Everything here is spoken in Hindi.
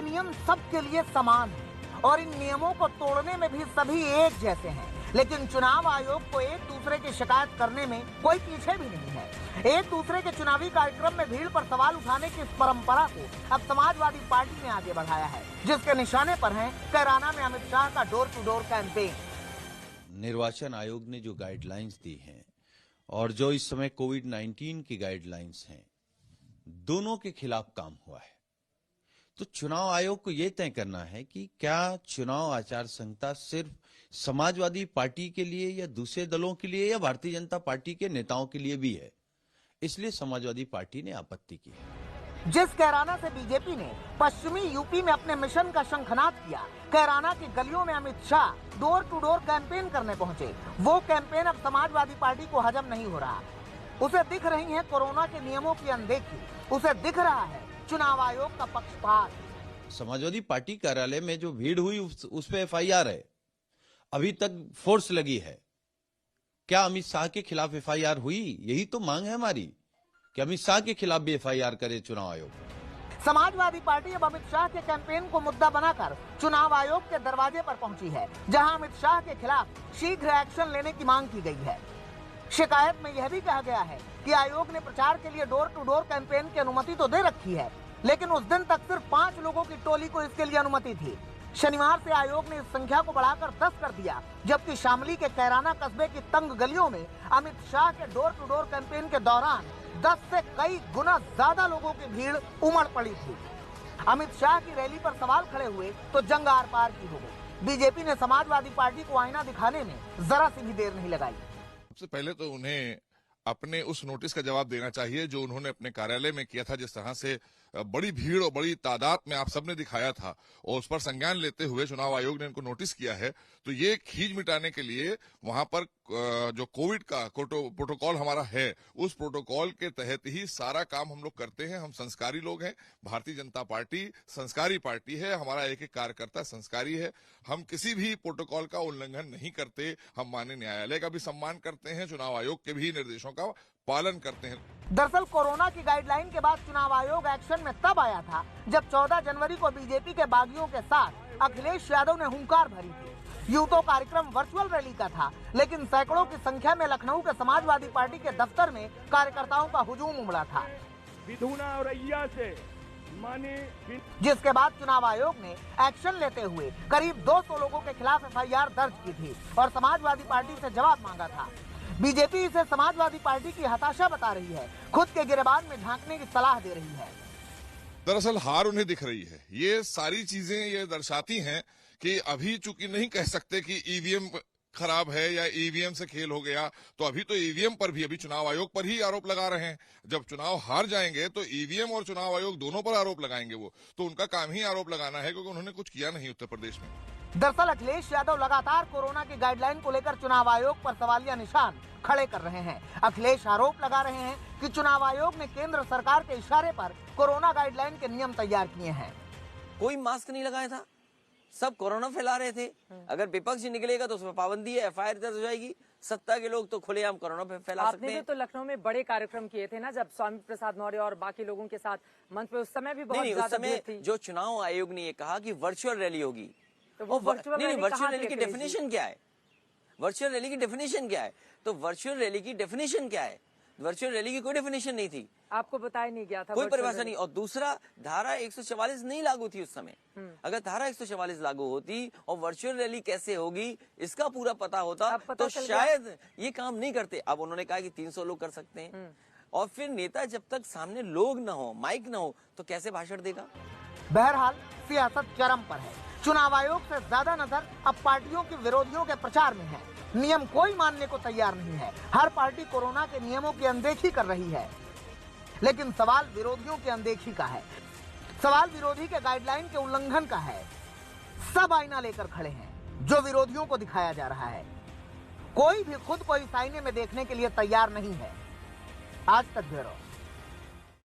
के नियम सबके लिए समान हैं और इन नियमों को तोड़ने में भी सभी एक जैसे हैं। लेकिन चुनाव आयोग को एक दूसरे की शिकायत करने में कोई पीछे भी नहीं है। एक दूसरे के चुनावी कार्यक्रम में भीड़ पर सवाल उठाने की इस परंपरा को अब समाजवादी पार्टी ने आगे बढ़ाया है, जिसके निशाने पर है कैराना में अमित शाह का डोर टू डोर कैंपेन। निर्वाचन आयोग ने जो गाइडलाइंस दी हैं और जो इस समय कोविड-19 की गाइडलाइंस हैं, दोनों के खिलाफ काम हुआ है। तो चुनाव आयोग को यह तय करना है कि क्या चुनाव आचार संहिता सिर्फ समाजवादी पार्टी के लिए या दूसरे दलों के लिए या भारतीय जनता पार्टी के नेताओं के लिए भी है। इसलिए समाजवादी पार्टी ने आपत्ति की है। जिस कैराना से बीजेपी ने पश्चिमी यूपी में अपने मिशन का शंखनाद किया, कैराना की गलियों में Amit Shah door to door campaign करने पहुंचे, वो कैंपेन अब समाजवादी पार्टी को हजम नहीं हो रहा। उसे दिख रही है कोरोना के नियमों की अनदेखी, उसे दिख रहा है चुनाव आयोग का पक्षपात। समाजवादी पार्टी कार्यालय में जो भीड़ हुई उस पे एफआईआर है, अभी तक फोर्स लगी है। क्या अमित शाह के खिलाफ एफआईआर हुई? यही तो मांग है हमारी कि अमित शाह के खिलाफ भी एफआईआर करे चुनाव आयोग। समाजवादी पार्टी अब अमित शाह के कैंपेन को मुद्दा बनाकर चुनाव आयोग के दरवाजे पर पहुंची है, जहां अमित शाह के खिलाफ शीघ्र एक्शन लेने की मांग की गई है। शिकायत में यह भी कहा गया है कि आयोग ने प्रचार के लिए डोर टू डोर कैंपेन की अनुमति तो दे रखी है, लेकिन उस दिन तक सिर्फ 5 लोगों की टोली को इसके लिए अनुमति थी। शनिवार से आयोग ने इस संख्या को बढ़ाकर 10 कर दिया, जबकि शामली के कैराना कस्बे की तंग गलियों में अमित शाह के डोर टू डोर कैंपेन के दौरान 10 से कई गुना ज्यादा लोगों की भीड़ उमड़ पड़ी थी। अमित शाह की रैली पर सवाल खड़े हुए तो जंग आर पार की हो गई। बीजेपी ने समाजवादी पार्टी को आईना दिखाने में जरा सी भी देर नहीं लगाई। सबसे पहले तो उन्हें अपने उस नोटिस का जवाब देना चाहिए जो उन्होंने अपने कार्यालय में किया था, जिस तरह से बड़ी भीड़ और बड़ी तादाद में आप सबने दिखाया था और उस पर संज्ञान लेते हुए चुनाव आयोग ने इनको नोटिस किया है। तो ये खींच मिटाने के लिए वहां पर जो कोविड का प्रोटोकॉल हमारा है, उस प्रोटोकॉल के तहत ही सारा काम हम लोग करते हैं। हम संस्कारी लोग हैं, भारतीय जनता पार्टी संस्कारी पार्टी है, हमारा एक एक कार्यकर्ता संस्कारी है। हम किसी भी प्रोटोकॉल का उल्लंघन नहीं करते। हम माननीय न्यायालय का भी सम्मान करते हैं, चुनाव आयोग के भी निर्देशों का पालन करते हैं। दरअसल कोरोना की गाइडलाइन के बाद चुनाव आयोग एक्शन में तब आया था जब 14 जनवरी को बीजेपी के बागियों के साथ अखिलेश यादव ने हुंकार भरी थी। यूं तो कार्यक्रम वर्चुअल रैली का था, लेकिन सैकड़ों की संख्या में लखनऊ के समाजवादी पार्टी के दफ्तर में कार्यकर्ताओं का हुजूम उमड़ा था, जिसके बाद चुनाव आयोग ने एक्शन लेते हुए करीब 200 लोगों के खिलाफ एफआईआर दर्ज की थी और समाजवादी पार्टी से जवाब मांगा था। बीजेपी इसे समाजवादी पार्टी की हताशा बता रही है, खुद के गिरेबान में झांकने की सलाह दे रही है। दरअसल हार उन्हें दिख रही है। ये सारी चीजें ये दर्शाती हैं कि अभी चूंकि नहीं कह सकते कि ईवीएम खराब है या ईवीएम से खेल हो गया, तो अभी तो ईवीएम पर भी अभी चुनाव आयोग पर ही आरोप लगा रहे हैं। जब चुनाव हार जाएंगे तो ईवीएम और चुनाव आयोग दोनों पर आरोप लगाएंगे। वो तो उनका काम ही आरोप लगाना है, क्योंकि उन्होंने कुछ किया नहीं उत्तर प्रदेश में। दरअसल अखिलेश यादव लगातार कोरोना की गाइडलाइन को लेकर चुनाव आयोग पर सवालिया निशान खड़े कर रहे हैं। अखिलेश आरोप लगा रहे हैं कि चुनाव आयोग ने केंद्र सरकार के इशारे पर कोरोना गाइडलाइन के नियम तैयार किए हैं। कोई मास्क नहीं लगाया था, सब कोरोना फैला रहे थे। अगर विपक्ष निकलेगा तो उसमें पाबंदी है, एफआईआर दर्ज हो जाएगी। सत्ता के लोग तो खुलेआम कोरोना फैला सकते हैं। आपने तो लखनऊ में बड़े कार्यक्रम किए थे ना, जब स्वामी प्रसाद मौर्य और बाकी लोगों के साथ मंच पे, उस समय भी बहुत उस समय जो चुनाव आयोग ने ये कहा कि वर्चुअल रैली होगी, तो वर्चुअल रैली की डेफिनेशन क्या है? वर्चुअल रैली की डेफिनेशन क्या है? तो वर्चुअल रैली की डेफिनेशन क्या है? वर्चुअल रैली की कोई डेफिनेशन नहीं थी, आपको बताया नहीं गया था, कोई परिभाषा नहीं। और दूसरा, धारा 144 नहीं लागू थी उस समय। अगर धारा 144 लागू होती और वर्चुअल रैली कैसे होगी इसका पूरा पता होता तो शायद ये काम नहीं करते। अब उन्होंने कहा कि 300 लोग कर सकते हैं, और फिर नेता जब तक सामने लोग न हो, माइक न हो, तो कैसे भाषण देगा? बहरहाल सियासत चरम पर है। चुनाव आयोग से ज्यादा नजर अब पार्टियों के विरोधियों के प्रचार में है। नियम कोई मानने को तैयार नहीं है। हर पार्टी कोरोना के नियमों की अनदेखी कर रही है, लेकिन सवाल विरोधियों की अनदेखी का है, सवाल विरोधी के गाइडलाइन के उल्लंघन का है। सब आईना लेकर खड़े हैं, जो विरोधियों को दिखाया जा रहा है। कोई भी खुद को इस आईने में देखने के लिए तैयार नहीं है। आज तक ब्यूरो।